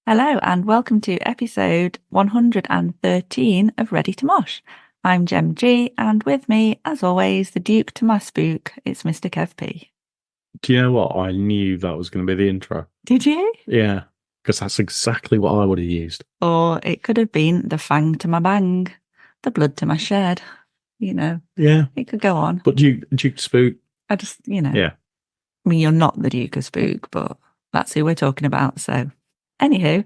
Hello and welcome to episode 113 of Ready to Mosh. I'm Gem G and with me, as always, the Duke to my spook, it's Mr. Kev P. Do you know what? I knew that was going to be the intro. Did you? Yeah, because that's exactly what I would have used. Or it could have been the fang to my bang, the blood to my shed, Yeah. It could go on. But Duke Spook. I just, Yeah. I mean, you're not the Duke of Spook, but that's who we're talking about, so... Anywho,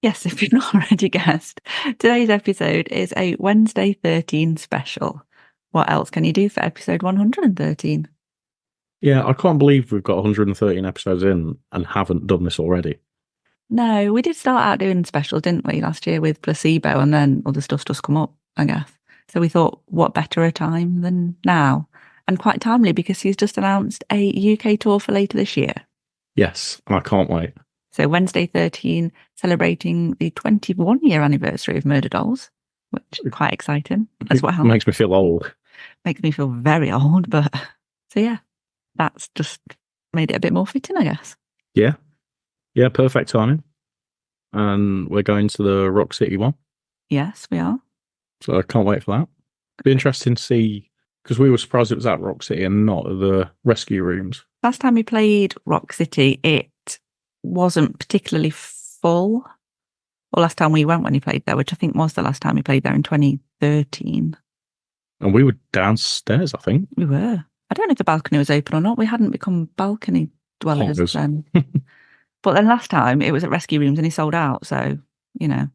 yes, if you've not already guessed, today's episode is a Wednesday 13 special. What else can you do for episode 113? Yeah, I can't believe we've got 113 episodes in and haven't done this already. No, we did start out doing specials, didn't we, last year with Placebo, and then other stuff's just come up, I guess. So we thought, what better a time than now? And quite timely because he's just announced a UK tour for later this year. Yes, and I can't wait. So Wednesday 13, celebrating the 21-year anniversary of Murder Dolls, which is quite exciting as well. It makes me feel old. Makes me feel very old, but... So yeah, that's just made it a bit more fitting, I guess. Yeah. Yeah, perfect timing. And we're going to the Rock City one. Yes, we are. So I can't wait for that. Be interesting to see, because we were surprised it was at Rock City and not at the rescue rooms. Last time we played Rock City, it wasn't particularly full. Or last time we went when he played there, which I think was the last time he played there in 2013. And we were downstairs, I think. We were. I don't know if the balcony was open or not. We hadn't become balcony dwellers Hoggers. then. But then last time it was at rescue rooms and he sold out. So, There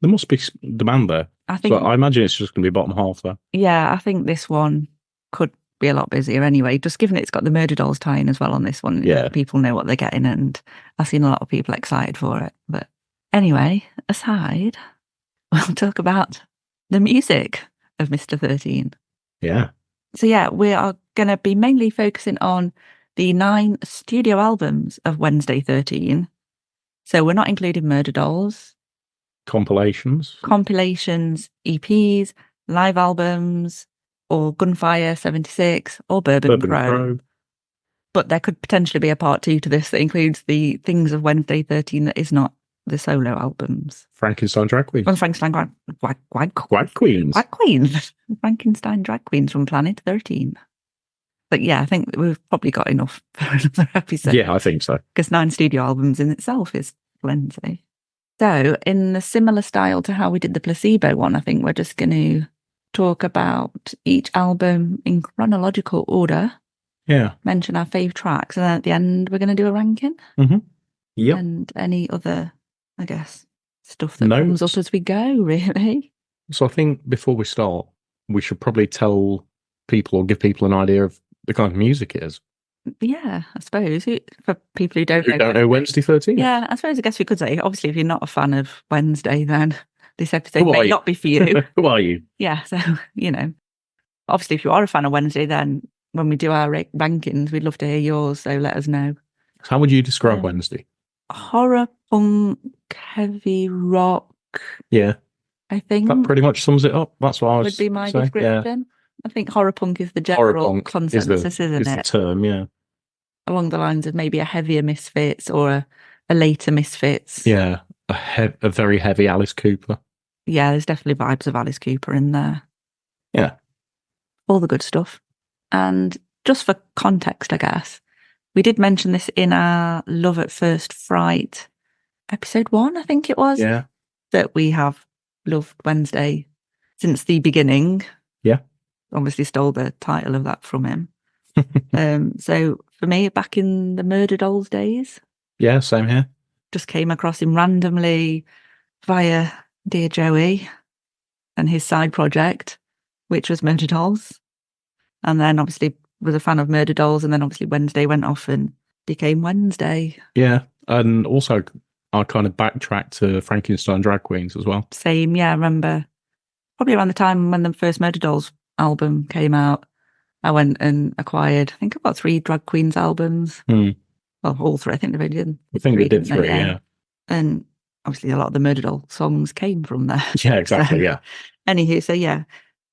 must be demand there. I think. So I imagine it's just going to be bottom half there. Yeah, I think this one could be a lot busier anyway, just given it's got the Murder Dolls tie-in as well on this one. Yeah. People know what they're getting and I've seen a lot of people excited for it. But anyway, aside, we'll talk about the music of Mr. 13. Yeah. So yeah, we are going to be mainly focusing on the 9 studio albums of Wednesday 13. So we're not including Murder Dolls. Compilations, EPs, live albums, or Gunfire 76, or Bourbon Crow. But there could potentially be a part 2 to this that includes the things of Wednesday 13 that is not the solo albums. Frankenstein Drag Queens. Well, Frankenstein Drag Queens. Drag Queens. Frankenstein Drag Queens from Planet 13. But yeah, I think we've probably got enough for another episode. Yeah, I think so. Because 9 studio albums in itself is plenty. So, in a similar style to how we did the Placebo one, I think we're just going to talk about each album in chronological order. Yeah. Mention our fave tracks, and then at the end we're going to do a ranking. Mm-hmm. Yep. And any other, I guess, stuff that comes up as we go, really. So I think before we start, we should probably tell people or give people an idea of the kind of music it is. Yeah, I suppose. For people who don't know Wednesday 13. Yeah, I suppose we could say, obviously, if you're not a fan of Wednesday, then this episode may not be for you. Who are you? Yeah, so, obviously, if you are a fan of Wednesday, then when we do our rankings, we'd love to hear yours, so let us know. So how would you describe Wednesday? Horror, punk, heavy rock. Yeah. I think. That pretty much sums it up. That's what I would be my say. description. Yeah. I think horror punk is the general consensus, isn't it? Is the term, yeah. Along the lines of maybe a heavier Misfits or a later Misfits. Yeah, a very heavy Alice Cooper. Yeah, there's definitely vibes of Alice Cooper in there. Yeah. All the good stuff. And just for context, I guess, we did mention this in our Love at First Fright episode 1, I think it was. Yeah. That we have loved Wednesday since the beginning. Yeah. Obviously stole the title of that from him. So for me, back in the Murder Dolls days. Yeah, same here. Just came across him randomly via Dear Joey and his side project, which was Murder Dolls. And then obviously was a fan of Murder Dolls, and then obviously Wednesday went off and became Wednesday. Yeah, and also I kind of backtracked to Frankenstein Drag Queens as well. Same, yeah, I remember probably around the time when the first Murder Dolls album came out, I went and acquired, I think I've got 3 Drag Queens albums. Well, all 3, I think they did. I think they did 3, yeah. And obviously a lot of the Murder Doll songs came from there. Yeah, exactly, yeah. Anywho, so yeah,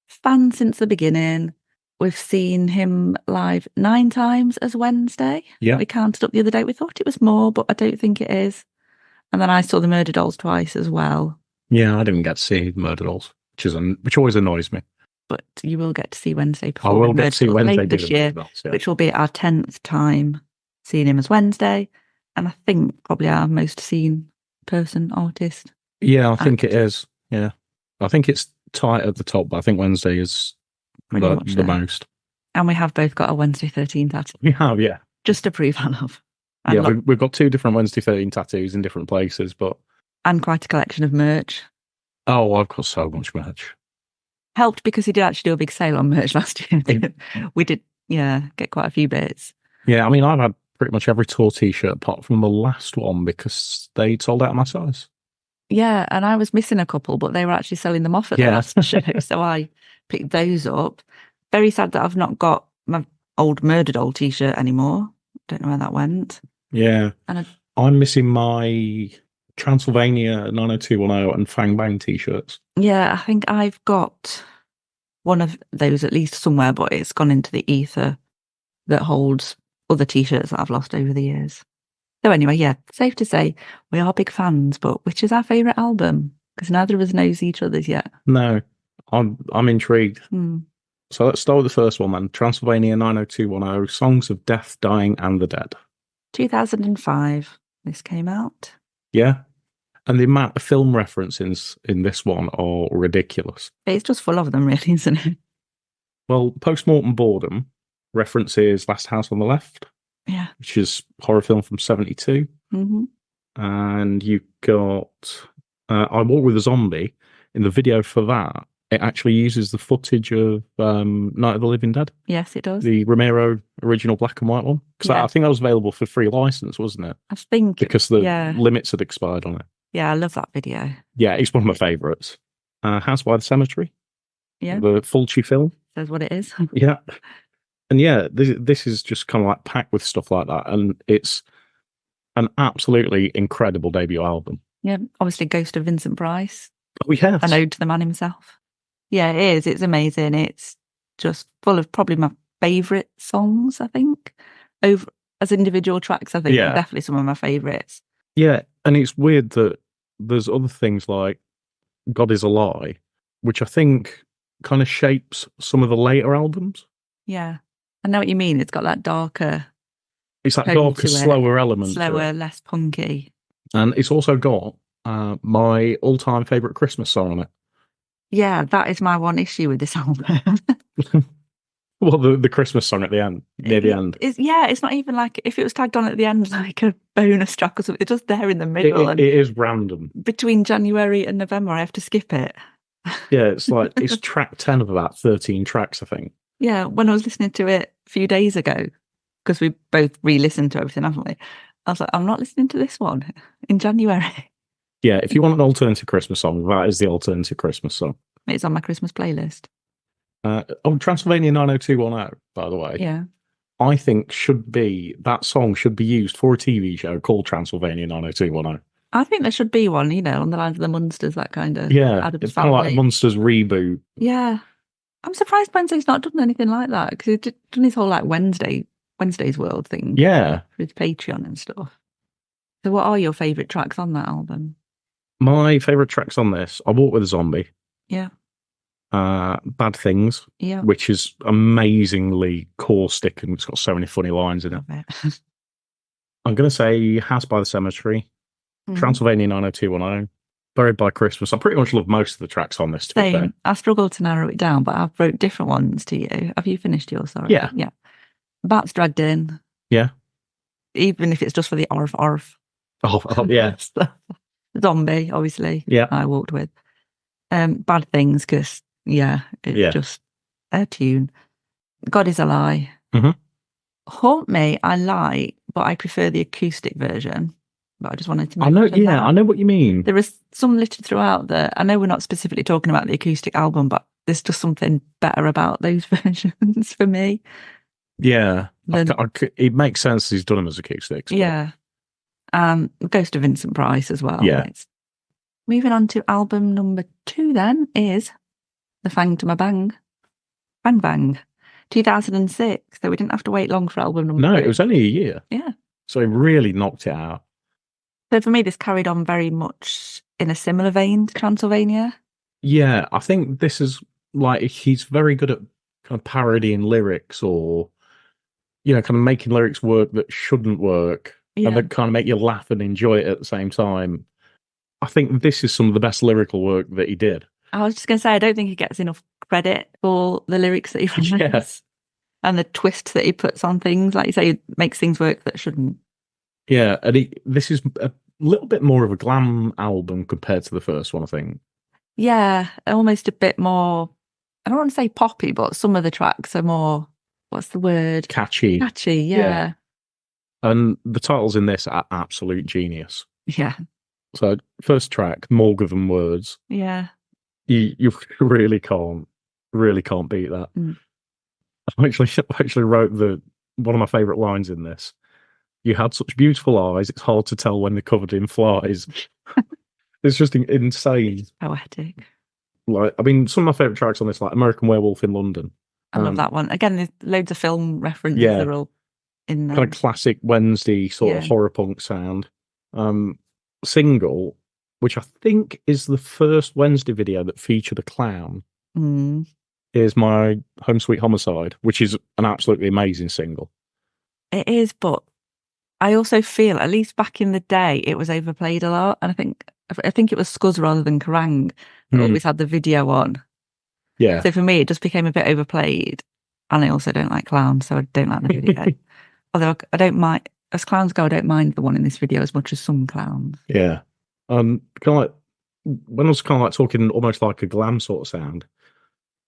fan since the beginning. We've seen him live 9 times as Wednesday. Yeah. We counted up the other day. We thought it was more, but I don't think it is. And then I saw the Murder Dolls twice as well. Yeah, I didn't get to see Murder Dolls, which always annoys me. But you will get to see Wednesday I perform will in get Murder to see Dolls Wednesday later do this the Murder year, Dolls. Yeah. which will be our 10th time seeing him as Wednesday. And I think probably our most seen artist. Yeah, I think it is. Yeah. I think it's tight at the top, but I think Wednesday is Pretty much the so. most. And we have both got a Wednesday 13 tattoo. We have, yeah. Just to prove our love. Yeah, we've got 2 different Wednesday 13 tattoos in different places, but... And quite a collection of merch. Oh, I've got so much merch. Helped because he did actually do a big sale on merch last year. We did, get quite a few bits. Yeah, I mean, I've had pretty much every tour t-shirt apart from the last one because they sold out of my size. Yeah, and I was missing a couple, but they were actually selling them off at the last show, so I picked those up. Very sad that I've not got my old Murder Doll t-shirt anymore. Don't know where that went. Yeah, and I'm missing my Transylvania 90210 and Fang Bang t-shirts. Yeah, I think I've got one of those at least somewhere, but it's gone into the ether that holds other t-shirts that I've lost over the years. So anyway, yeah, safe to say we are big fans, but which is our favourite album? Because neither of us knows each other's yet. No, I'm intrigued. So let's start with the first one then. Transylvania 90210, Songs of Death, Dying and the Dead. 2005, this came out. Yeah. And the amount of film references in this one are ridiculous. It's just full of them, really, isn't it? Well, Postmortem Boredom references Last House on the Left. Yeah. Which is a horror film from 72. Mm-hmm. And you've got I Walk with a Zombie. In the video for that, it actually uses the footage of Night of the Living Dead. Yes, it does. The Romero original black and white one. Because I think that was available for free license, wasn't it? I think. Because the limits had expired on it. Yeah, I love that video. Yeah, it's one of my favourites. House by the Cemetery. Yeah. The Fulci film. Says what it is. Yeah. And yeah, this is just kind of like packed with stuff like that. And it's an absolutely incredible debut album. Yeah, obviously Ghost of Vincent Price. Oh, yes. An ode to the man himself. Yeah, it is. It's amazing. It's just full of probably my favourite songs, I think. Over as individual tracks, I think they're definitely some of my favourites. Yeah, and it's weird that there's other things like God Is a Lie, which I think kind of shapes some of the later albums. Yeah. I know what you mean. It's got that darker... It's that darker, slower element. Slower, less punky. And it's also got my all-time favourite Christmas song on it. Yeah, that is my one issue with this album. Well, the Christmas song at the end, near the end. It's not even like if it was tagged on at the end like a bonus track or something. It's just there in the middle. It is random. Between January and November, I have to skip it. Yeah, it's like it's track 10 of about 13 tracks, I think. Yeah, when I was listening to it a few days ago, because we both re-listened to everything, haven't we? I was like, I'm not listening to this one in January. Yeah, if you want an alternative Christmas song, that is the alternative Christmas song. It's on my Christmas playlist. Transylvania 90210, by the way. Yeah. I think that song should be used for a TV show called Transylvania 90210. I think there should be one, on the lines of the Munsters, that kind of Adam's Family. Kind of like Munsters reboot. Yeah. I'm surprised Wednesday's not done anything like that, because he's done his whole like Wednesday's World thing. Yeah. With Patreon and stuff. So what are your favourite tracks on that album? My favourite tracks on this, I Walk with a Zombie. Yeah. Bad Things. Yeah. Which is amazingly caustic and it's got so many funny lines in it. I'm going to say House by the Cemetery, Transylvania 90210, Buried by Christmas. I pretty much love most of the tracks on this, to be fair. I struggled to narrow it down, but I've wrote different ones to you. Have you finished yours? Sorry. Yeah. Yeah. Bats Dragged In. Yeah. Even if it's just for the orf. Oh yeah. Zombie, obviously. Yeah. I walked with. Bad Things, because, it's just a tune. God Is a Lie. Mm-hmm. Haunt Me, I like, but I prefer the acoustic version. But I just wanted to mention I know what you mean. There is some littered throughout that. I know we're not specifically talking about the acoustic album, but there's just something better about those versions for me. Yeah. It makes sense he's done them as acoustics. But... Yeah. Ghost of Vincent Price as well. Yeah. Moving on to album number 2 then is The Fang to My Bang. Bang Bang. 2006. So we didn't have to wait long for album number 2. No, it was only a year. Yeah. So he really knocked it out. So for me, this carried on very much in a similar vein to Transylvania. Yeah, I think this is like he's very good at kind of parodying lyrics or kind of making lyrics work that shouldn't work and Yeah. that kind of make you laugh and enjoy it at the same time. I think this is some of the best lyrical work that he did. I was just going to say, I don't think he gets enough credit for the lyrics that he writes Yes. and the twists that he puts on things. Like you say, he makes things work that shouldn't. Yeah, and this is a little bit more of a glam album compared to the first one, I think. Yeah, almost a bit more, I don't want to say poppy, but some of the tracks are more, what's the word? Catchy. Catchy, Yeah. yeah. And the titles in this are absolute genius. Yeah. So, first track, More Than Words. Yeah. You really can't beat that. Mm. I actually wrote one of my favourite lines in this. You had such beautiful eyes, it's hard to tell when they're covered in flies. It's just insane. Poetic. Like, I mean, some of my favourite tracks on this, like American Werewolf in London. I love that one. Again, there's loads of film references Yeah. that are all in there. Kind of classic Wednesday sort of horror punk sound. Single, which I think is the first Wednesday video that featured a clown, is My Home Sweet Homicide, which is an absolutely amazing single. It is, but I also feel, at least back in the day, it was overplayed a lot. And I think it was Scuzz rather than Kerrang that always had the video on. Yeah. So for me, it just became a bit overplayed. And I also don't like clowns, so I don't like the video. Although I don't mind, as clowns go, I don't mind the one in this video as much as some clowns. Yeah. Kind of like, when I was kind of like talking almost like a glam sort of sound,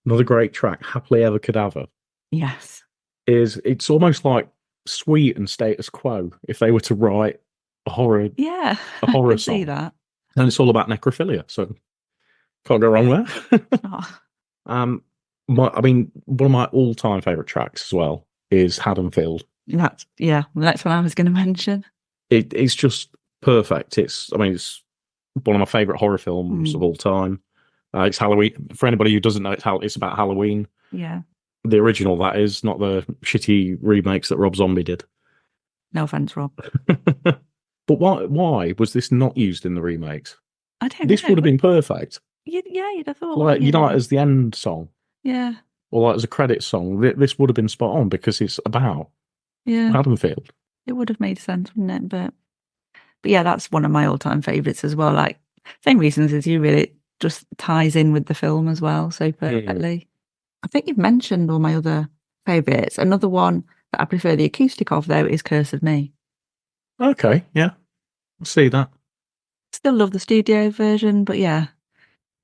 another great track, Happily Ever Cadaver. Yes. It's almost like Sweet and Status Quo if they were to write a horror Yeah, a horror I can song. see that. And it's all about necrophilia, so can't go wrong there. Oh. I mean, one of my all-time favourite tracks as well is Haddonfield. That's the next one I was going to mention. It's just perfect. It's one of my favourite horror films of all time. It's Halloween. For anybody who doesn't know, it's about Halloween. Yeah. The original, that is, not the shitty remakes that Rob Zombie did. No offence, Rob. But why was this not used in the remakes? I don't know. This would have been perfect. You'd have thought. Like, as the end song. Yeah. Or like as a credit song. This would have been spot on because it's about Haddonfield. It would have made sense, wouldn't it? But yeah, that's one of my all-time favourites as well. Like, same reasons as you, really. It just ties in with the film as well so perfectly. I think you've mentioned all my other favourites. Another one that I prefer the acoustic of, though, is Curse of Me. Okay, yeah. I see that. Still love the studio version, but yeah,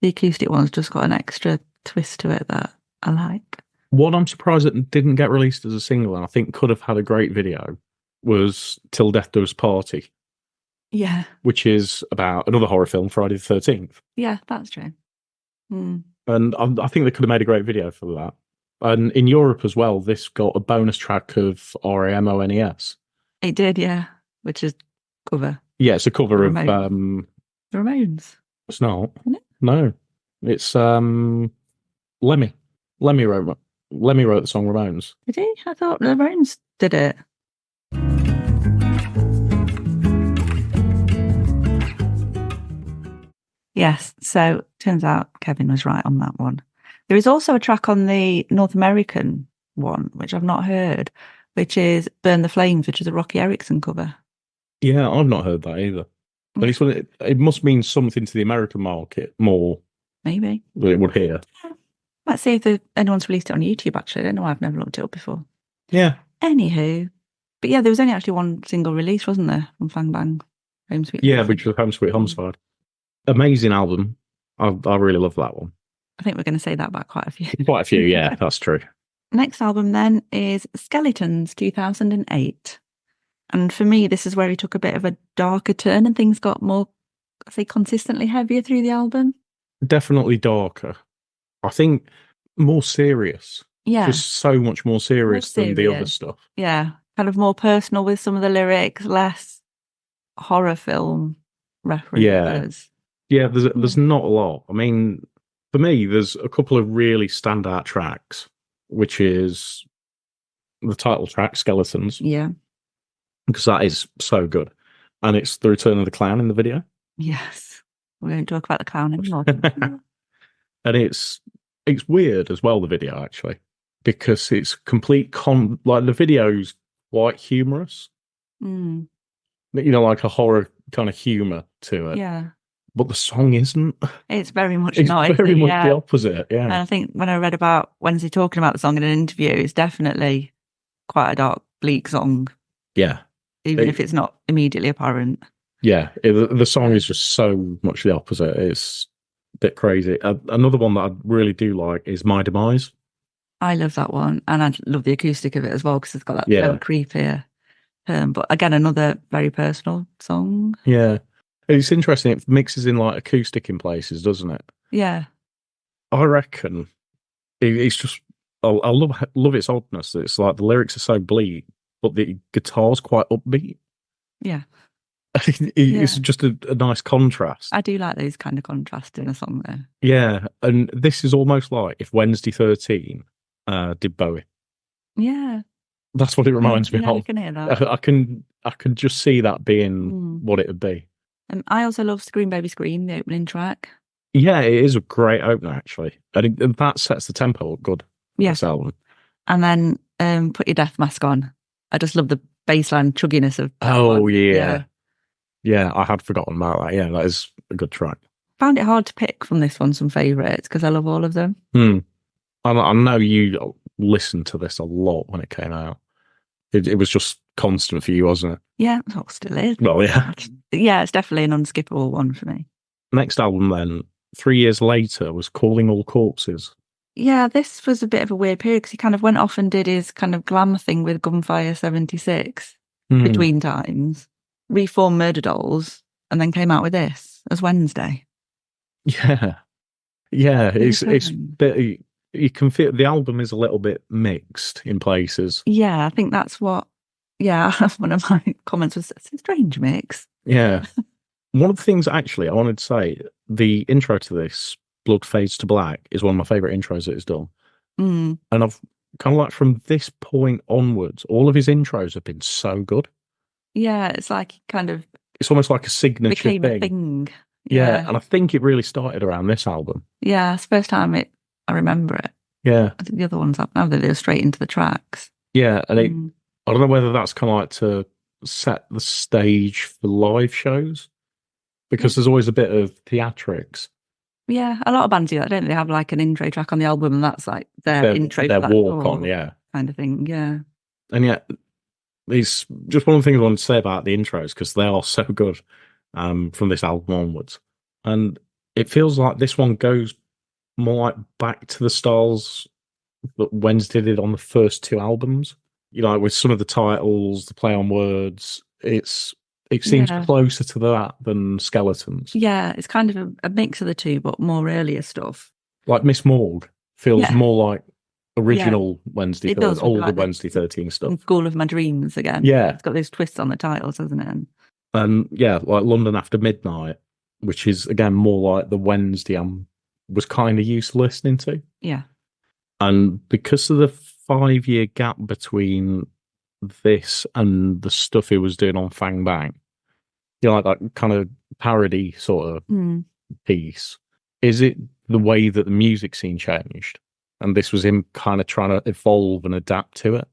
the acoustic one's just got an extra twist to it that I like. What I'm surprised it didn't get released as a single, and I think could have had a great video, was Till Death Do Us Party. Yeah. Which is about another horror film, Friday the 13th. Yeah, that's true. And I think they could have made a great video for that. And in Europe as well, this got a bonus track of RAMONES. It did, yeah. Which is cover. Yeah, it's a cover of The Ramones. It's not. Isn't it? No. It's Lemmy. Lemmy wrote the song Ramones. Did he? I thought the Ramones did it. Yes, so turns out Kevin was right on that one. There is also a track on the North American one, which I've not heard, which is Burn the Flames, which is a Rocky Erickson cover. Yeah, I've not heard that either. But it must mean something to the American market more. Maybe. Than it would here. Let's see if anyone's released it on YouTube, actually. I don't know why I've never looked it up before. Yeah. Anywho. But yeah, there was only actually one single release, wasn't there, from Fang Bang? Home Sweet Yeah, which was Home Sweet Homicide. Amazing album. I really love that one. I think we're going to say that about quite a few. Quite a few, yeah, that's true. Next album then is Skeletons 2008. And for me, this is where he took a bit of a darker turn and things got more, I say, consistently heavier through the album. Definitely darker. I think more serious. Yeah. Just so much more serious than the other stuff. Yeah. Kind of more personal with some of the lyrics, less horror film references. Yeah, there's not a lot. I mean, for me, there's a couple of really standout tracks, which is the title track, Skeletons. Yeah. Because that is so good. and it's the return of the clown in the video. Yes. We won't talk about the clown anymore. And it's weird as well, the video, actually, because it's like the video's quite humorous. Mm. Like a horror kind of humor to it. Yeah. But the song isn't. It's very much It's not. very much the opposite, yeah. And I think when I read about Wednesday talking about the song in an interview, it's definitely quite a dark, bleak song. Yeah. Even if it's not immediately apparent. Yeah. The song is just so much the opposite. It's a bit crazy. Another one that I really do like is My Demise. I love that one. And I love the acoustic of it as well because it's got that little creepier. But again, another very personal song. Yeah. It's interesting. It mixes in like acoustic in places, doesn't it? Yeah. I reckon it's just, I love its oddness. It's like the lyrics are so bleak, but the guitar's quite upbeat. Yeah. It's just a nice contrast. I do like those kind of contrasts in a song though. Yeah. And this is almost like if Wednesday 13 did Bowie. Yeah. That's what it reminds me of. I can hear that. I can just see that being what it would be. I also love Scream Baby Scream, the opening track. Yeah, it is a great opener, actually. And that sets the tempo up good. Yeah. This album. And then Put Your Death Mask On. I just love the bassline chugginess of that one. Yeah. Yeah, I had forgotten about that. Yeah, that is a good track. Found it hard to pick from this one some favourites because I love all of them. I know you listened to this a lot when it came out. It was just constant for you, wasn't it? Yeah, it still is. Well, yeah. Yeah, it's definitely an unskippable one for me. Next album then, 3 years later, was Calling All Corpses. Yeah, this was a bit of a weird period because he kind of went off and did his kind of glam thing with Gunfire 76 between times, reformed Murder Dolls, and then came out with this as Wednesday. Yeah. Yeah, it's bit, you can feel the album is a little bit mixed in places. Yeah, I think that's what, one of my comments was, it's a strange mix. Yeah. One of the things, actually, I wanted to say, the intro to this, Blood Fades to Black, is one of my favourite intros that he's done. And I've kind of like from this point onwards, all of his intros have been so good. Yeah, it's like it's almost like a signature became a thing. Yeah, and I think it really started around this album. Yeah, it's the first time I remember it. Yeah. I think the other ones up now, they go straight into the tracks. Yeah, and I don't know whether that's kind of like to set the stage for live shows, because there's always a bit of theatrics. Yeah, a lot of bands do that, don't they? They have like an intro track on the album, and that's like their intro, their walk on, kind of thing. Yeah, and yet, it's just one of the things I want to say about the intros because they are so good from this album onwards, and it feels like this one goes more like back to the styles that Wednesday did on the first two albums. With some of the titles, the play on words, it seems closer to that than Skeletons. Yeah, it's kind of a mix of the two, but more earlier stuff. Like Miss Morgue feels more like original Wednesday, older like Wednesday 13 stuff. School of My Dreams again. Yeah. It's got those twists on the titles, hasn't it? And like London After Midnight, which is, again, more like the Wednesday I was kind of used to listening to. Yeah. And because of the 5-year gap between this and the stuff he was doing on Fang Bang, like that kind of parody sort of piece, is it the way that the music scene changed? And this was him kind of trying to evolve and adapt to it?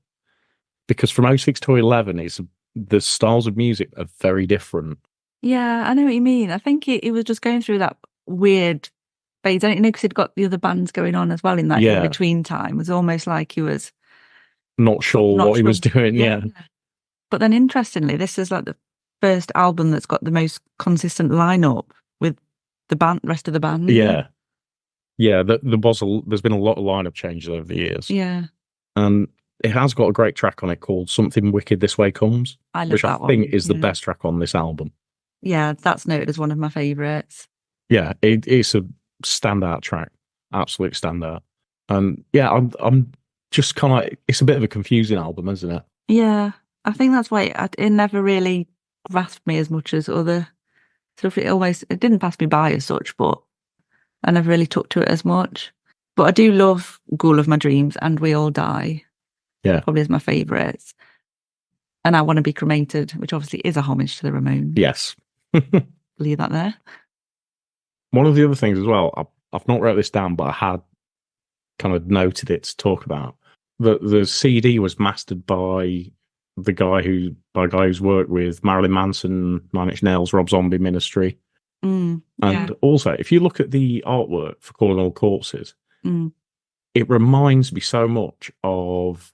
Because from 06 to 11, the styles of music are very different. Yeah, I know what you mean. I think he was just going through that weird phase. I don't know, because he'd got the other bands going on as well in that in-between time. It was almost like he was not sure what he was doing. Yeah. But then interestingly, this is like the first album that's got the most consistent lineup with the rest of the band. Yeah. Yeah, there's been a lot of lineup changes over the years. Yeah. And it has got a great track on it called Something Wicked This Way Comes, which I think is the best track on this album. Yeah, that's noted as one of my favourites. Yeah, it's a standout track, absolute standout. And I'm just kind of, it's a bit of a confusing album, isn't it? Yeah, I think that's why it never really grasped me as much as other stuff. It didn't pass me by as such, but I never really took to it as much. But I do love Ghoul of My Dreams and We All Die. Yeah. Probably is my favourites. And I Want to Be Cremated, which obviously is a homage to the Ramones. Yes. Leave that there. One of the other things as well, I've not wrote this down, but I had kind of noted it to talk about. The CD was mastered by a guy who's worked with Marilyn Manson, Nine Inch Nails, Rob Zombie, Ministry. And also, if you look at the artwork for Calling All Corpses, it reminds me so much of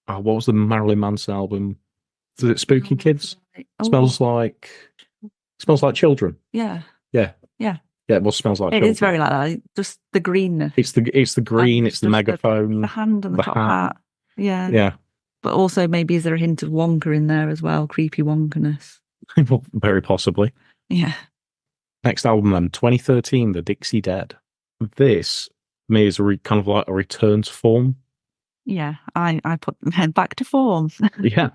what was the Marilyn Manson album? Is it Spooky Kids? Smells like children. Yeah. Yeah, it smells like children. It's very like that. Just the greenness. It's the green. It's the megaphone. The hand and the top hat. Yeah. But also, maybe is there a hint of Wonka in there as well? Creepy Wonkaness. Well, very possibly. Yeah. Next album then, 2013, The Dixie Dead. This, for me, is kind of like a return to form. Yeah, I put back to form. Yeah.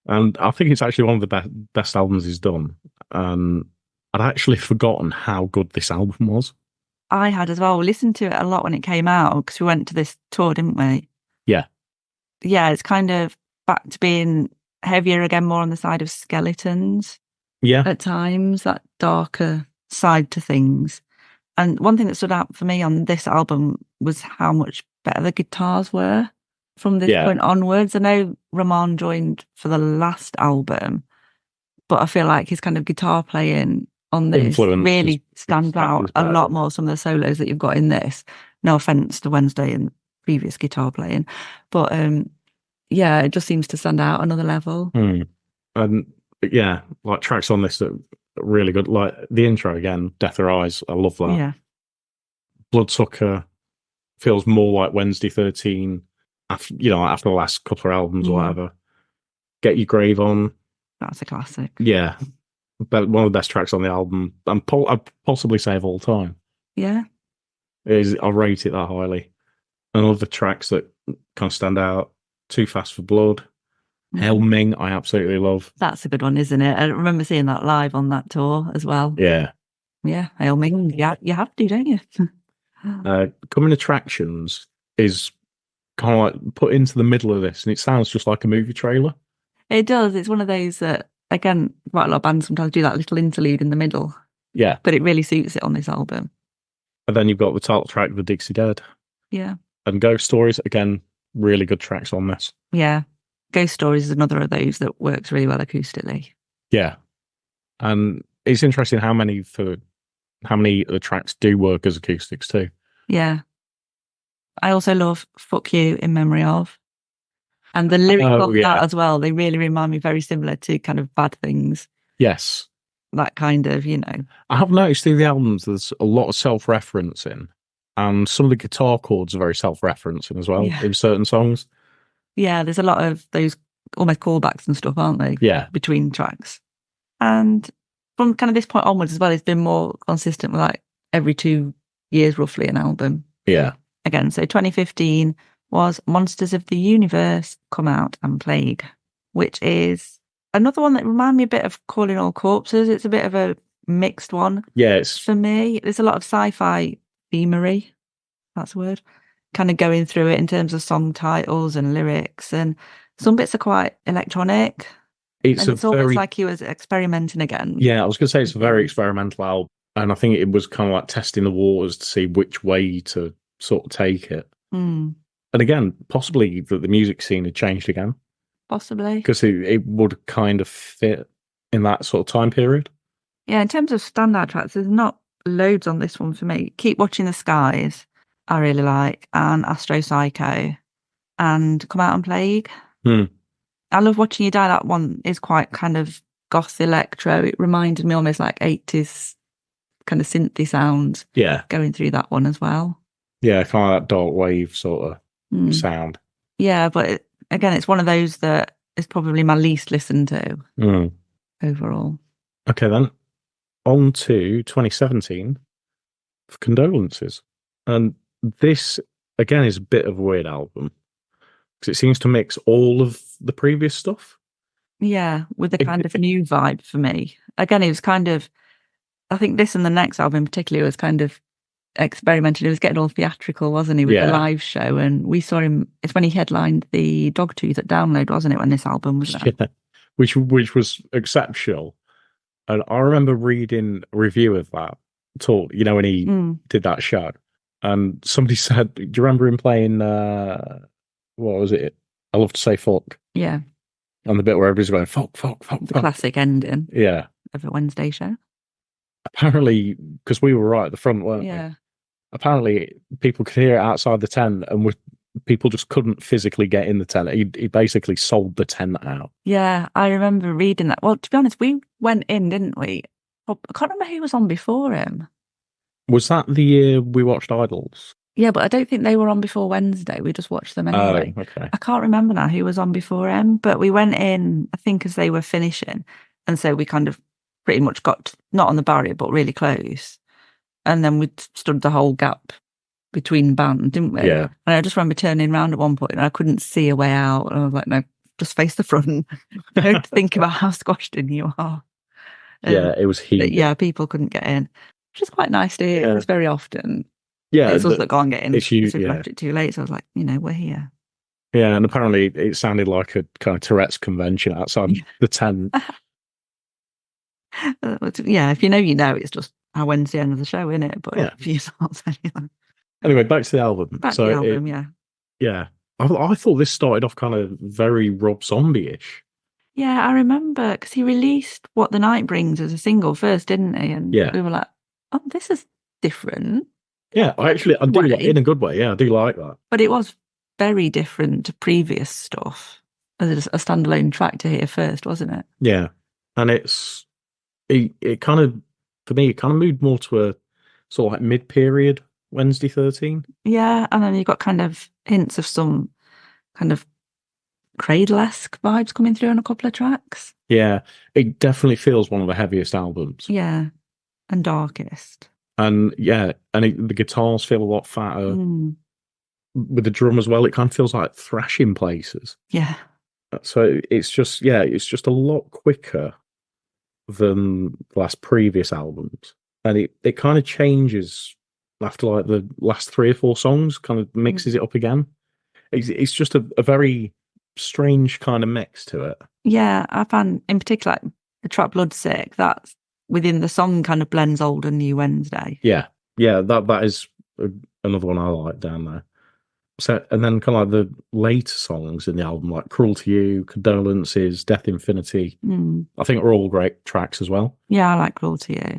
And I think it's actually one of the best albums he's done. I'd actually forgotten how good this album was. I had as well. We listened to it a lot when it came out because we went to this tour, didn't we? Yeah. Yeah, it's kind of back to being heavier again, more on the side of Skeletons. Yeah. At times, that darker side to things. And one thing that stood out for me on this album was how much better the guitars were from this point onwards. I know Ramon joined for the last album, but I feel like his kind of guitar playing on this really stands out a lot more. Some of the solos that you've got in this. No offense to Wednesday and previous guitar playing, but it just seems to stand out another level. And yeah, like tracks on this that are really good. Like the intro again, Death or Eyes. I love that. Yeah. Bloodsucker feels more like Wednesday 13. After the last couple of albums or whatever. Get Your Grave On. That's a classic. Yeah. But one of the best tracks on the album, and I'd possibly say of all time. Yeah. I rate it that highly. And other tracks that kind of stand out, Too Fast for Blood, Hail Ming, I absolutely love. That's a good one, isn't it? I remember seeing that live on that tour as well. Yeah. Yeah, Hail Ming. Yeah, you have to, don't you? Coming Attractions is kind of like put into the middle of this, and it sounds just like a movie trailer. It does. It's one of those that, again, quite a lot of bands sometimes do that little interlude in the middle. Yeah. But it really suits it on this album. And then you've got the title track, The Dixie Dead. Yeah. And Ghost Stories, again, really good tracks on this. Yeah. Ghost Stories is another of those that works really well acoustically. Yeah. And it's interesting how many of the tracks do work as acoustics too. Yeah. I also love Fuck You in Memory Of. And the lyrics of that as well, they really remind me very similar to kind of Bad Things. Yes. That kind of, I have noticed through the albums there's a lot of self-referencing. And some of the guitar chords are very self-referencing as well in certain songs. Yeah, there's a lot of those almost callbacks and stuff, aren't they? Yeah. Between tracks. And from kind of this point onwards as well, it's been more consistent with like every 2 years roughly an album. Yeah. Again, so 2015 was Monsters of the Universe, Come Out and Plague, which is another one that reminded me a bit of Calling All Corpses. It's a bit of a mixed one. Yeah. For me, there's a lot of sci-fi themery, that's a word, kind of going through it in terms of song titles and lyrics, and some bits are quite electronic. It's almost like he was experimenting again. Yeah, I was going to say it's a very experimental album, and I think it was kind of like testing the waters to see which way to sort of take it. And again, possibly that the music scene had changed again. Possibly. Because it would kind of fit in that sort of time period. Yeah, in terms of standout tracks, there's not loads on this one for me. Keep Watching the Skies, I really like, and Astro Psycho, and Come Out and Plague. I love Watching You Die. That one is quite kind of goth electro. It reminded me almost like 80s kind of synthy sounds. Yeah. Going through that one as well. Yeah, kind of that dark wave sort of sound. Yeah, but again, it's one of those that is probably my least listened to overall. Okay, then. On to 2017 for Condolences. And this, again, is a bit of a weird album because it seems to mix all of the previous stuff. Yeah, with a kind of new vibe for me. Again, it was kind of, I think this and the next album in particular was kind of experimented. He was getting all theatrical, wasn't he, with the live show? And we saw him. It's when he headlined the Dogtooth at Download, wasn't it? When this album was out? Yeah, which was exceptional. And I remember reading a review of that talk. You know, when he did that show, and somebody said, "Do you remember him playing? What was it? I love to say fuck." Yeah. And the bit where everybody's going fuck, fuck, fuck, The fuck. classic ending. Yeah. Of a Wednesday show. Apparently, because we were right at the front, weren't we? Apparently, people could hear it outside the tent, and people just couldn't physically get in the tent. He basically sold the tent out. Yeah, I remember reading that. Well, to be honest, we went in, didn't we? I can't remember who was on before him. Was that the year we watched Idols? Yeah, but I don't think they were on before Wednesday. We just watched them anyway. Oh, okay. I can't remember now who was on before him, but we went in, I think, as they were finishing. And so we kind of pretty much got, not on the barrier, but really close. And then we stood the whole gap between band, didn't we? Yeah. And I just remember turning around at one point and I couldn't see a way out. And I was like, no, just face the front. Don't think about how squashed in you are. Yeah, it was heat. Yeah, people couldn't get in, which is quite nice to hear. It's very often. Yeah, it's us that can't get in. If you left it too late, so I was like, we're here. Yeah, and apparently it sounded like a kind of Tourette's convention outside the tent. Yeah, if you know, it's just our Wednesday end of the show, isn't it? But if you're not, anyway, back to the album. Yeah. I thought this started off kind of very Rob Zombie-ish. Yeah, I remember because he released What the Night Brings as a single first, didn't he? And we were like, oh, this is different. Yeah, I do like, in a good way. Yeah, I do like that. But it was very different to previous stuff as a standalone track to hear first, wasn't it? Yeah, and it kind of, for me, it kind of moved more to a sort of like mid-period Wednesday 13. Yeah, and then you got kind of hints of some kind of Cradle-esque vibes coming through on a couple of tracks. Yeah, it definitely feels one of the heaviest albums. Yeah, and darkest. And the guitars feel a lot fatter. With the drum as well, it kind of feels like thrashing places. Yeah. So it's just a lot quicker than the last previous albums. And it kind of changes after like the last 3 or 4 songs, kind of mixes it up again. It's just a very strange kind of mix to it. Yeah, I found in particular the track Bloodsick, that's within the song kind of blends old and new Wednesday. Yeah, that is another one I like down there. So, and then kind of like the later songs in the album, like Cruel to You, Condolences, Death Infinity, I think are all great tracks as well. Yeah, I like Cruel to You.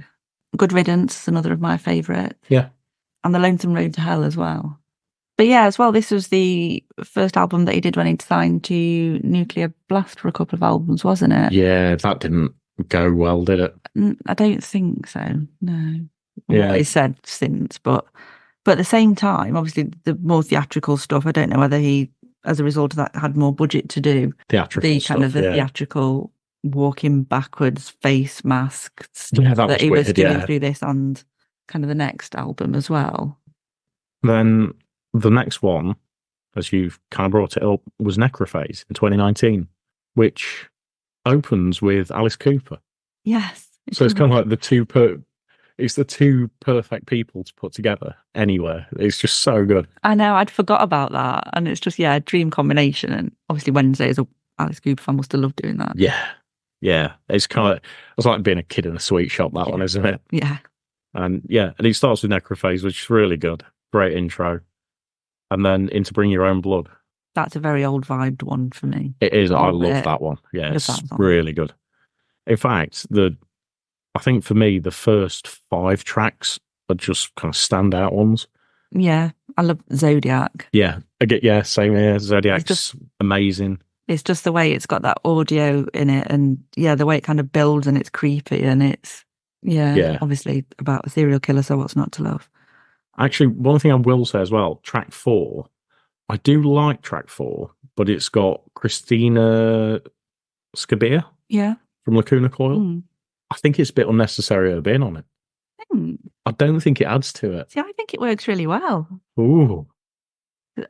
Good Riddance is another of my favourites. Yeah. And The Lonesome Road to Hell as well. But yeah, as well, this was the first album that he did when he signed to Nuclear Blast for a couple of albums, wasn't it? Yeah, that didn't go well, did it? I don't think so, no. Yeah. What he said since, but at the same time, obviously, the more theatrical stuff, I don't know whether he, as a result of that, had more budget to do theatrical theatrical walking backwards face mask that he weird, was doing through this and kind of the next album as well. Then the next one, as you've kind of brought it up, was Necrophase in 2019, which opens with Alice Cooper. Yes. So it's kind of like the two perfect people to put together anywhere. It's just so good. I know, I'd forgot about that. And it's just, a dream combination. And obviously Wednesday as a Alice Cooper fan must have loved doing that. Yeah. It's kind of, it's like being a kid in a sweet shop, that one, isn't it? Yeah. And it starts with Necrophase, which is really good. Great intro. And then into Bring Your Own Blood. That's a very old vibed one for me. It is. I love that one. Yeah, it's really good. In fact, I think for me, the first 5 tracks are just kind of standout ones. Yeah, I love Zodiac. Yeah, same here. Zodiac's amazing. It's just the way it's got that audio in it, and the way it kind of builds, and it's creepy, and it's obviously about a serial killer. So what's not to love? Actually, one thing I will say as well, track 4, I do like track 4, but it's got Christina Scabia from Lacuna Coil. I think it's a bit unnecessary of being on it. I don't think it adds to it. See, I think it works really well. Ooh.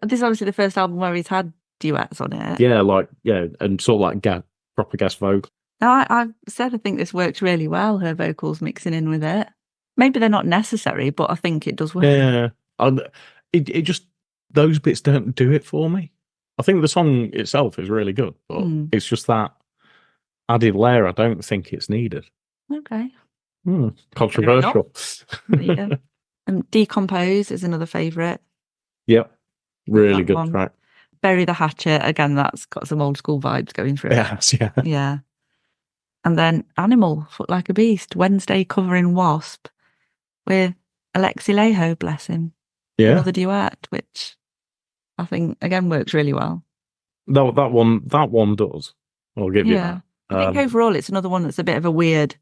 This is obviously the first album where he's had duets on it. Yeah, and sort of like proper guest vocal. No, I said I think this works really well, her vocals mixing in with it. Maybe they're not necessary, but I think it does work. Yeah, it just those bits don't do it for me. I think the song itself is really good, but it's just that added layer. I don't think it's needed. Okay. Controversial. Yeah. Decompose is another favourite. Yep. Really good one. track. Bury the Hatchet, again, that's got some old school vibes going through Yes, yeah. Yeah. And then Animal, Foot Like a Beast, Wednesday covering Wasp with Alexi Laiho, bless him. Yeah. Another duet, which I think, again, works really well. That one does. I'll give you that. I think overall it's another one that's a bit of a weird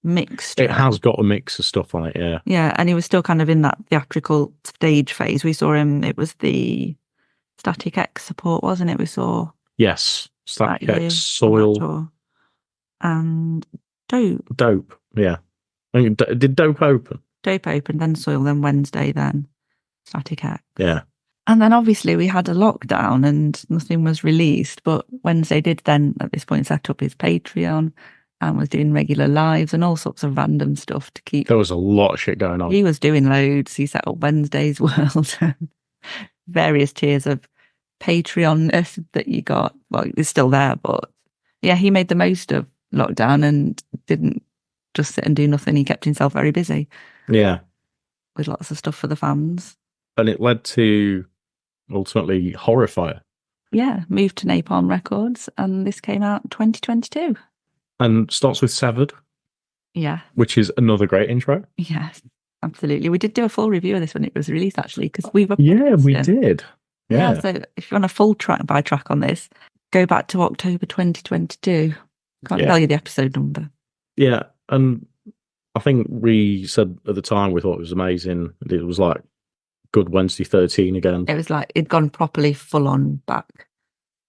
mixture. It has got a mix of stuff on it, yeah. Yeah, and he was still kind of in that theatrical stage phase. We saw him, it was the Static X support, wasn't it? We saw Yes, Static X, Soil, and Dope. Dope, yeah. Did Dope open? Dope open, then Soil, then Wednesday, then Static X. Yeah. And then obviously we had a lockdown and nothing was released, but Wednesday did then at this point set up his Patreon and was doing regular lives and all sorts of random stuff to keep. There was a lot of shit going on. He was doing loads. He set up Wednesday's World, various tiers of Patreon that you got. Well, it's still there, but yeah, he made the most of lockdown and didn't just sit and do nothing. He kept himself very busy. Yeah. With lots of stuff for the fans. And it led to ultimately Horrifier. Yeah, moved to Napalm Records, and this came out in 2022. And starts with Severed. Yeah. Which is another great intro. Yes, absolutely. We did do a full review of this when it was released, actually, because we did. Yeah. So if you want a full track by track on this, go back to October 2022. Can't tell you the episode number. Yeah, and I think we said at the time we thought it was amazing. It was like good Wednesday 13 again. It was like it'd gone properly full on back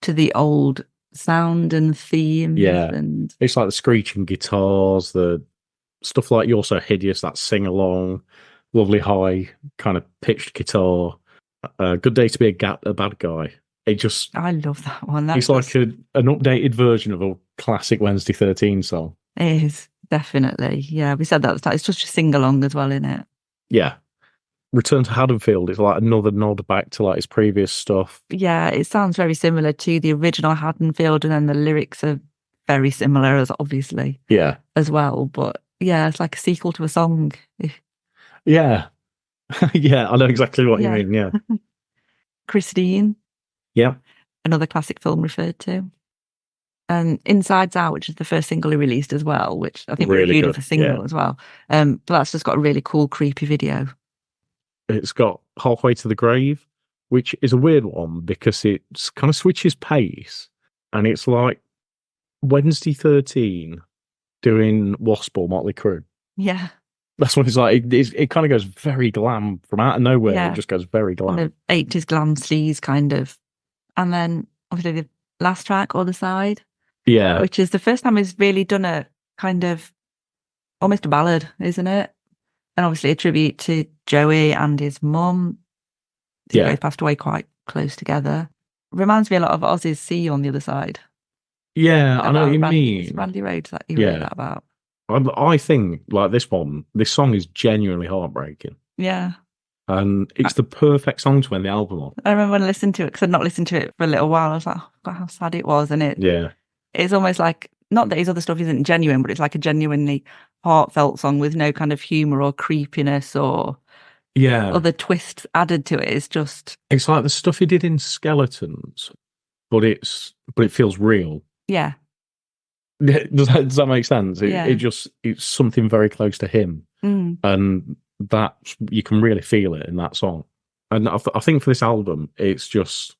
to the old sound and theme. Yeah, and it's like the screeching guitars, the stuff like You're So Hideous, that sing along, lovely high kind of pitched guitar. Good Day to Be a Bad Guy. I love that one. It's like an updated version of a classic Wednesday 13 song. It is, definitely. Yeah, we said that at the start. It's just a sing-along as well, isn't it? Yeah. Return to Haddonfield is like another nod back to like his previous stuff. Yeah, it sounds very similar to the original Haddonfield, and then the lyrics are very similar, as obviously. Yeah. As well, but yeah, it's like a sequel to a song. Yeah. Yeah, I know exactly what you mean, yeah. Christine. Yeah. Another classic film referred to. And Insides Out, which is the first single he released as well, which I think we reviewed as a single as well. But that's just got a really cool, creepy video. It's got Halfway to the Grave, which is a weird one because it kind of switches pace. And it's like Wednesday 13 doing Wasp or Motley Crue. Yeah. That's what it's like. It kind of goes very glam from out of nowhere. Yeah. It just goes very glam. Kind of 80s glam sleaze kind of. And then obviously the last track, Other Side. Yeah. Which is the first time he's really done a kind of almost a ballad, isn't it? And obviously a tribute to Joey and his mum. They both passed away quite close together. Reminds me a lot of Ozzy's See You on the Other Side. Yeah, I know what you mean. It's Randy Rhoads that you wrote that about. I think like this song is genuinely heartbreaking. Yeah. And it's the perfect song to end the album on. I remember when I listened to it, because I'd not listened to it for a little while. I was like, oh, God, how sad it was. And it's almost like, not that his other stuff isn't genuine, but it's like a genuinely heartfelt song with no kind of humour or creepiness or other twists added to it. It's like the stuff he did in Skeletons, but it feels real. Yeah. Does that make sense? It's something very close to him. And that you can really feel it in that song. And I think for this album, it's just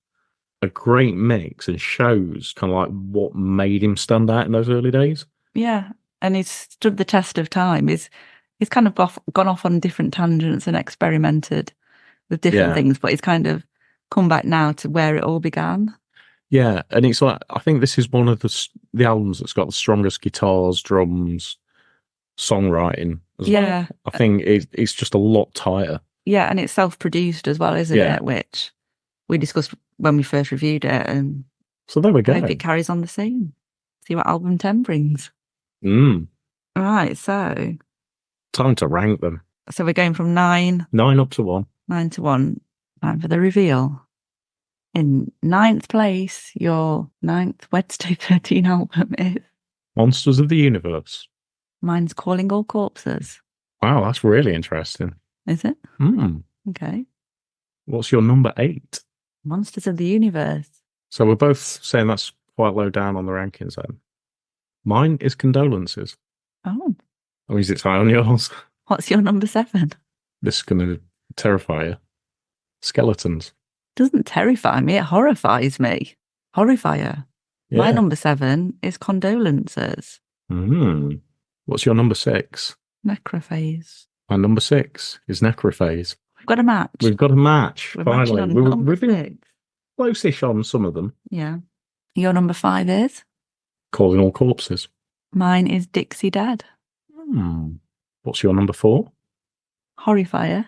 a great mix and shows kind of like what made him stand out in those early days. Yeah, and he's stood the test of time. He's kind of gone off on different tangents and experimented with different things, but he's kind of come back now to where it all began. Yeah, and it's like, I think this is one of the albums that's got the strongest guitars, drums, songwriting as well. I think it's just a lot tighter. Yeah, and it's self-produced as well, isn't it? Which we discussed when we first reviewed it, and so there we go. I hope it carries on the same. See what album 10 brings. Right, so time to rank them. So we're going from 9 up to 1. 9 to 1. Time for the reveal. In 9th place, your 9th Wednesday 13 album is Monsters of the Universe. Mine's Calling All Corpses. Wow, that's really interesting. Is it? Okay. What's your number 8? Monsters of the Universe. So we're both saying that's quite low down on the rankings then. Mine is Condolences. Oh. Or is it high on yours? What's your number 7? This is going to terrify you. Skeletons. Doesn't terrify me, it horrifies me. Horrifier. Yeah. My number 7 is Condolences. What's your number 6? Necrophase. My number 6 is Necrophase. We've got a match. We've got a match, We're finally. matching on We've been 6. close-ish on some of them. Yeah. Your number 5 is? Calling All Corpses. Mine is Dixie Dead. What's your number 4? Horrifier.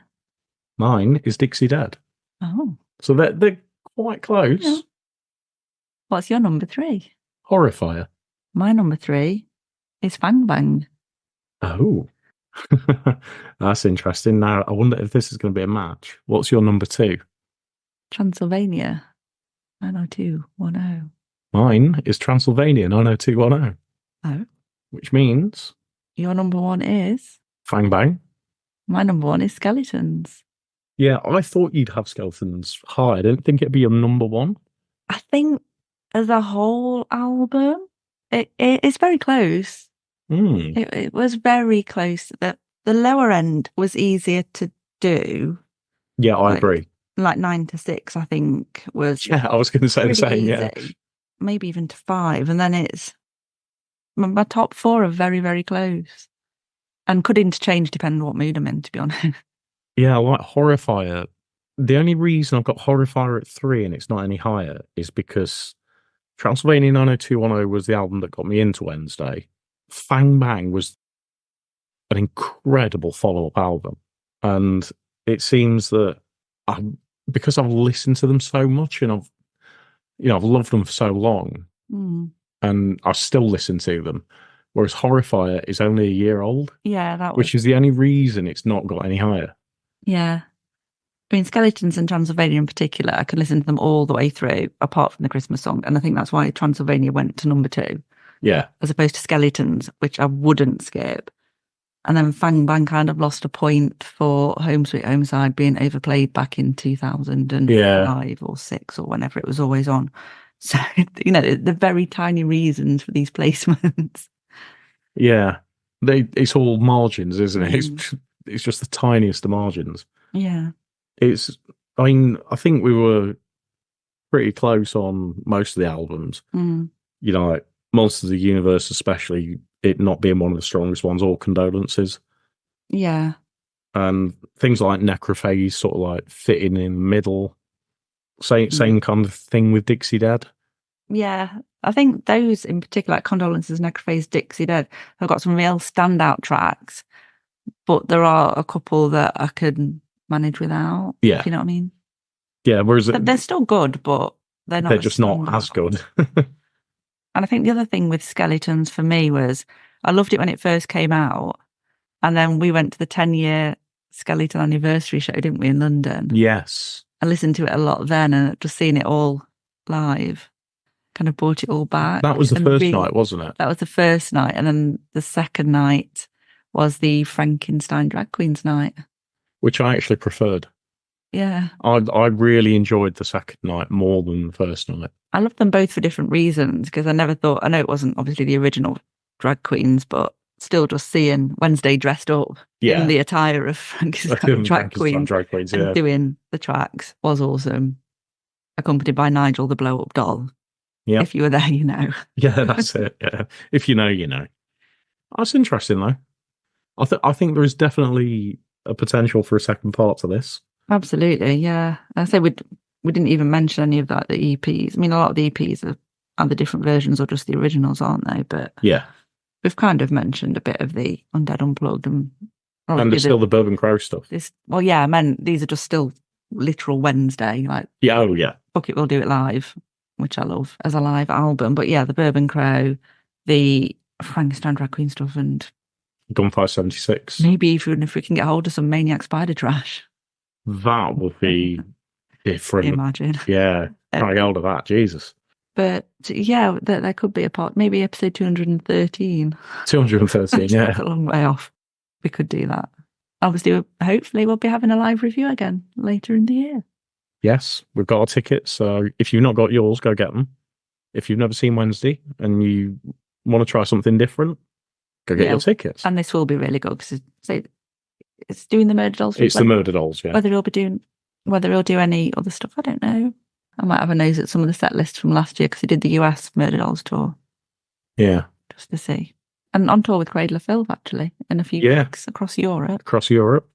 Mine is Dixie Dead. Oh. So they're quite close. Yeah. What's your number 3? Horrifier. My number 3 is Fang Bang. Oh. That's interesting. Now, I wonder if this is going to be a match. What's your number 2? Transylvania 90210. Mine is Transylvania 90210. Oh. Which means... Your number 1 is? Fang Bang. My number 1 is Skeletons. Yeah, I thought you'd have Skeletons high. I didn't think it'd be your number 1. I think as a whole album, it's very close. It was very close. The lower end was easier to do. Yeah, I agree. Like 9 to 6, I think was. Yeah, I was going to say the same. Easy. Yeah, maybe even to 5, and then it's my top 4 are very, very close, and could interchange depending on what mood I'm in. To be honest. Yeah, I like Horrifier. The only reason I've got Horrifier at 3 and it's not any higher is because Transylvania 90210 was the album that got me into Wednesday. Fang Bang was an incredible follow-up album. And it seems that because I've listened to them so much and I've loved them for so long and I still listen to them. Whereas Horrifier is only a year old. Yeah, which is the only reason it's not got any higher. Yeah. I mean, Skeletons and Transylvania in particular, I could listen to them all the way through, apart from the Christmas song. And I think that's why Transylvania went to number 2. Yeah. As opposed to Skeletons, which I wouldn't skip. And then Fang Bang kind of lost a point for Home Sweet Home Side being overplayed back in 2005 or 6 or whenever it was always on. So, the very tiny reasons for these placements. Yeah. It's all margins, isn't it? It's just the tiniest of margins. Yeah. I think we were pretty close on most of the albums. Like Monsters of the Universe, especially it not being one of the strongest ones, or Condolences. Yeah. And things like Necrophage sort of like fitting in the middle. Same kind of thing with Dixie Dead. Yeah. I think those in particular, like Condolences, Necrophage, Dixie Dead, have got some real standout tracks. But there are a couple that I could manage without. Yeah. If you know what I mean? Yeah, whereas they're still good, but they're just not as good. And I think the other thing with Skeletons for me was I loved it when it first came out. And then we went to the 10-year Skeleton anniversary show, didn't we, in London? Yes. I listened to it a lot then, and just seeing it all live kind of brought it all back. That was the first night, wasn't it? That was the first night. And then the second night was the Frankenstein Drag Queens night. Which I actually preferred. Yeah. I really enjoyed the second night more than the first night. I loved them both for different reasons, because I never thought, I know it wasn't obviously the original drag queens, but still just seeing Wednesday dressed up in the attire of Frankenstein drag queens and doing the tracks was awesome. Accompanied by Nigel the blow-up doll. Yeah. If you were there, you know. Yeah, that's it. Yeah. If you know, you know. That's interesting, though. I think there is definitely a potential for a second part to this. Absolutely, yeah. I say we didn't even mention any of that, the EPs. I mean, a lot of the EPs are the different versions or just the originals, aren't they? But yeah, we've kind of mentioned a bit of the Undead Unplugged and there's still the Bourbon Crow stuff. I meant these are just still literal Wednesday. Like, yeah, oh yeah. Fuck it, we'll do it live, which I love as a live album. But yeah, the Bourbon Crow, the Frankenstein Drag Queen stuff, and Gunfire 76. Maybe even if we can get hold of some Maniac Spider trash. That would be different. Imagine. Yeah, trying to get hold of that, Jesus. But yeah, there could be a part. Maybe episode 213. 213, yeah. That's a long way off. We could do that. Obviously, hopefully we'll be having a live review again later in the year. Yes, we've got our tickets. So if you've not got yours, go get them. If you've never seen Wednesday and you want to try something different, go get your tickets. And this will be really good because it's doing the Murder Dolls. It's the Murder Dolls, yeah. Whether he'll do any other stuff, I don't know. I might have a nose at some of the set lists from last year because he did the US Murder Dolls tour. Yeah. Just to see. And on tour with Cradle of Filth, actually, in a few gigs across Europe. Across Europe,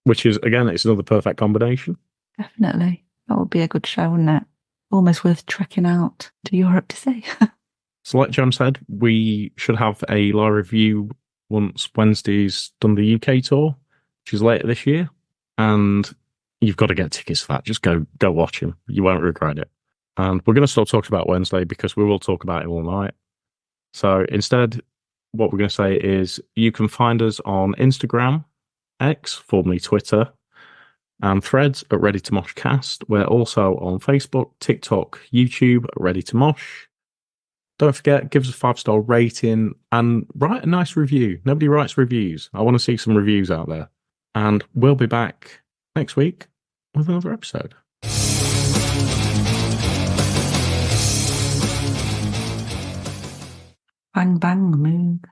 which is, again, it's another perfect combination. Definitely. That would be a good show, wouldn't it? Almost worth trekking out to Europe to see. So like John said, we should have a live review once Wednesday's done the UK tour, which is later this year. And you've got to get tickets for that. Just go watch him. You won't regret it. And we're going to start talking about Wednesday because we will talk about it all night. So instead, what we're going to say is you can find us on Instagram, X, formerly Twitter, and Threads at Ready to Mosh Cast. We're also on Facebook, TikTok, YouTube at Ready to Mosh. Don't forget, give us a 5-star rating and write a nice review. Nobody writes reviews. I want to see some reviews out there. And we'll be back next week with another episode. Bang, bang, moog.